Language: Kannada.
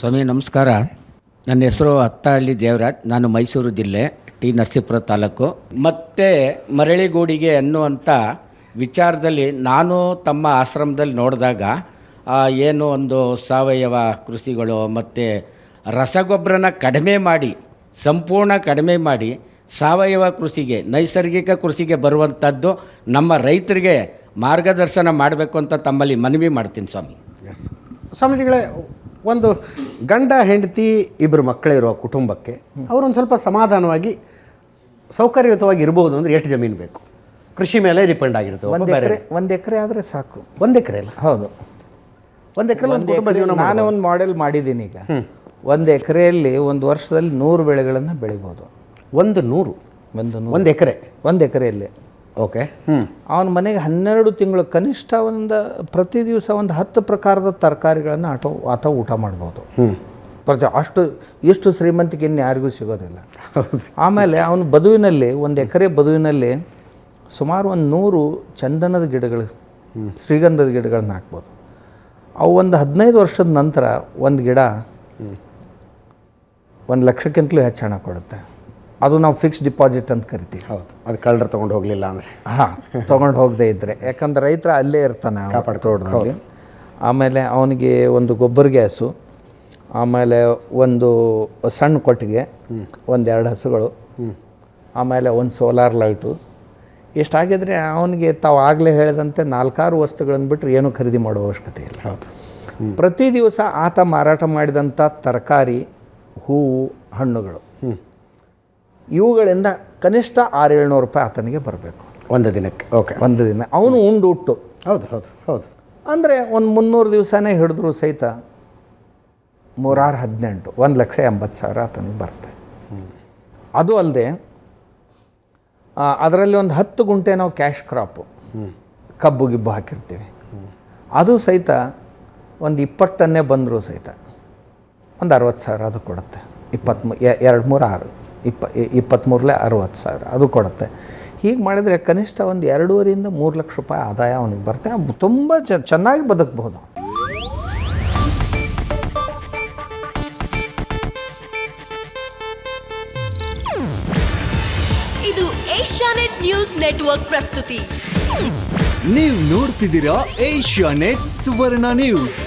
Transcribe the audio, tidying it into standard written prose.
ಸ್ವಾಮಿ ನಮಸ್ಕಾರ. ನನ್ನ ಹೆಸರು ಅತ್ತಹಳ್ಳಿ ದೇವರಾಜ್. ನಾನು ಮೈಸೂರು ಜಿಲ್ಲೆ ಟಿ ನರಸೀಪುರ ತಾಲೂಕು. ಮತ್ತು ಮರಳಿಗೂಡಿಗೆ ಅನ್ನುವಂಥ ವಿಚಾರದಲ್ಲಿ ನಾನು ತಮ್ಮ ಆಶ್ರಮದಲ್ಲಿ ನೋಡಿದಾಗ ಏನು ಒಂದು ಸಾವಯವ ಕೃಷಿಗಳು ಮತ್ತು ರಸಗೊಬ್ಬರನ ಕಡಿಮೆ ಮಾಡಿ, ಸಂಪೂರ್ಣ ಕಡಿಮೆ ಮಾಡಿ ಸಾವಯವ ಕೃಷಿಗೆ, ನೈಸರ್ಗಿಕ ಕೃಷಿಗೆ ಬರುವಂಥದ್ದು ನಮ್ಮ ರೈತರಿಗೆ ಮಾರ್ಗದರ್ಶನ ಮಾಡಬೇಕು ಅಂತ ತಮ್ಮಲ್ಲಿ ಮನವಿ ಮಾಡ್ತೀನಿ ಸ್ವಾಮಿ. ಎಸ್ ಸ್ವಾಮೀಜಿಗಳೇ, ಒಂದು ಗಂಡ ಹೆಂಡತಿ ಇಬ್ಬರು ಮಕ್ಕಳಿರೋ ಕುಟುಂಬಕ್ಕೆ ಅವರೊಂದು ಸ್ವಲ್ಪ ಸಮಾಧಾನವಾಗಿ ಸೌಕರ್ಯಯುತವಾಗಿ ಇರ್ಬೋದು ಅಂದರೆ ಎಷ್ಟು ಜಮೀನು ಬೇಕು? ಕೃಷಿ ಮೇಲೆ ಡಿಪೆಂಡ್ ಆಗಿರುತ್ತೆ. ಒಂದು ಎಕರೆ ಆದರೆ ಸಾಕು. 1 ಎಕರೆ ಅಲ್ಲ? ಹೌದು, 1 ಎಕರೆ ಒಂದು ಕುಟುಂಬ ಜೀವನ. ನಾನು ಒಂದು ಮಾಡೆಲ್ ಮಾಡಿದ್ದೀನಿ ಈಗ. 1 ಎಕರೆಯಲ್ಲಿ ಒಂದು ವರ್ಷದಲ್ಲಿ 100 ಬೆಳೆಗಳನ್ನು ಬೆಳಿಬೋದು. 100 ಎಕರೆ? 1 ಎಕರೆಯಲ್ಲಿ. ಓಕೆ. ಅವನ ಮನೆಗೆ 12 ತಿಂಗಳು ಕನಿಷ್ಠ ಪ್ರತಿ ದಿವಸ ಒಂದು 10 ಪ್ರಕಾರದ ತರಕಾರಿಗಳನ್ನು ಆತ ಊಟ ಮಾಡ್ಬೋದು. ಎಷ್ಟು ಶ್ರೀಮಂತಿಕೆ ಇನ್ನು ಯಾರಿಗೂ ಸಿಗೋದಿಲ್ಲ. ಆಮೇಲೆ ಅವನ ಬದುವಿನಲ್ಲಿ 1 ಎಕರೆ ಬದುವಿನಲ್ಲಿ ಸುಮಾರು 100 ಚಂದನದ ಗಿಡಗಳು, ಶ್ರೀಗಂಧದ ಗಿಡಗಳನ್ನ ಹಾಕ್ಬೋದು. ಅವು ಒಂದು 15 ವರ್ಷದ ನಂತರ ಒಂದು ಗಿಡ 1 ಲಕ್ಷಕ್ಕಿಂತಲೂ ಹೆಚ್ಚು ಹಣ ಕೊಡುತ್ತೆ. ಅದು ನಾವು ಫಿಕ್ಸ್ ಡಿಪಾಸಿಟ್ ಅಂತ ಕರಿತೀವಿ. ಹೌದು, ಅದು ಕಳ್ಳರು ತೊಗೊಂಡು ಹೋಗಲಿಲ್ಲ ಅಂದರೆ. ತೊಗೊಂಡು ಹೋಗದೇ ಇದ್ದರೆ, ಯಾಕಂದ್ರೆ ರೈತರ ಅಲ್ಲೇ ಇರ್ತಾನೆ ತೋಟದಲ್ಲಿ. ಆಮೇಲೆ ಅವನಿಗೆ ಒಂದು ಗೊಬ್ಬರ ಗ್ಯಾಸು, ಆಮೇಲೆ ಒಂದು ಸಣ್ಣ ಕೊಟ್ಟಿಗೆ, 1-2 ಹಸುಗಳು, ಆಮೇಲೆ ಒಂದು ಸೋಲಾರ್ ಲೈಟು. ಇಷ್ಟಾಗಿದ್ರೆ ಅವನಿಗೆ ತಾವು ಆಗಲೇ ಹೇಳಿದಂತೆ 4-6 ವಸ್ತುಗಳನ್ನು ಬಿಟ್ಟರೆ ಏನೂ ಖರೀದಿ ಮಾಡೋ ಅವಶ್ಯಕತೆ ಇಲ್ಲ. ಹೌದು. ಪ್ರತಿ ದಿವಸ ಆತ ಮಾರಾಟ ಮಾಡಿದಂಥ ತರಕಾರಿ, ಹೂವು, ಹಣ್ಣುಗಳು, ಇವುಗಳಿಂದ ಕನಿಷ್ಠ 600-700 ರೂಪಾಯಿ ಆತನಿಗೆ ಬರಬೇಕು ಒಂದು ದಿನಕ್ಕೆ. ಓಕೆ, ಒಂದು ದಿನ ಅವನು ಉಂಡು ಹುಟ್ಟು. ಹೌದು ಹೌದು ಹೌದು. ಅಂದರೆ ಒಂದು 300 ದಿವಸನೇ ಹಿಡಿದ್ರು ಸಹಿತ 3-18 1,80,000 ಆತನಿಗೆ ಬರುತ್ತೆ. ಅದು ಅಲ್ಲದೆ ಅದರಲ್ಲಿ ಒಂದು 10 ಗುಂಟೆ ನಾವು ಕ್ಯಾಶ್ ಕ್ರಾಪು, ಕಬ್ಬು ಗಿಬ್ಬು ಹಾಕಿರ್ತೀವಿ. ಅದು ಸಹಿತ ಒಂದು 20 ಟನ್ನೇ ಬಂದರೂ ಸಹಿತ ಒಂದು 60,000 ಅದು ಕೊಡುತ್ತೆ. 23-60,000 ಅದು ಕೊಡುತ್ತೆ. ಹೀಗೆ ಮಾಡಿದರೆ ಕನಿಷ್ಠ ಒಂದು 2.5-3 ಲಕ್ಷ ರೂಪಾಯಿ ಆದಾಯ ಅವನಿಗೆ ಬರುತ್ತೆ. ತುಂಬ ಚೆನ್ನಾಗಿ ಬದುಕಬಹುದು. ಇದು ಏಷ್ಯಾನೆಟ್ ನ್ಯೂಸ್ ನೆಟ್ವರ್ಕ್ ಪ್ರಸ್ತುತಿ. ನೀವು ನೋಡ್ತಿದ್ದೀರಾ ಏಷ್ಯಾನೆಟ್ ಸುವರ್ಣ ನ್ಯೂಸ್.